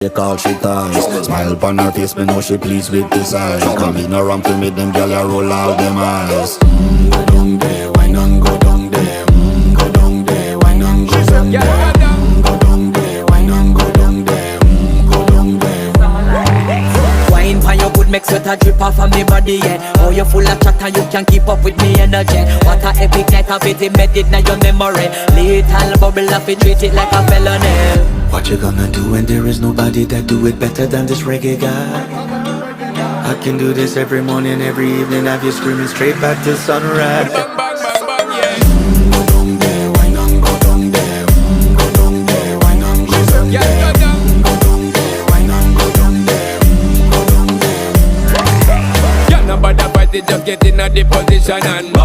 They call she ties. Smile upon her face, me know she pleased with this eyes. Come in around to meet them, girl, you roll out them eyes. Go down there, why not go down there? Go down there, why not go down there? Go down there, why not go down there? Go down there. Wine for your good, make sweat a drip off of me body, yeah. Oh, you full of chatter, you can keep up with me energy. What a epic night of it, embedded in your memory. Little bubble of it, treat it like a felony. What you gonna do when there is nobody that do it better than this reggae guy? I can do this every morning, every evening, have you screaming straight back to sunrise. Bang, bang, bang, bang, yeah. Go down there, why not go down there? Go down there, why not go down there? Yeah, go down. Go down there, why not go down there? Go down there. Yeah, nobody fight it, just get in a the position and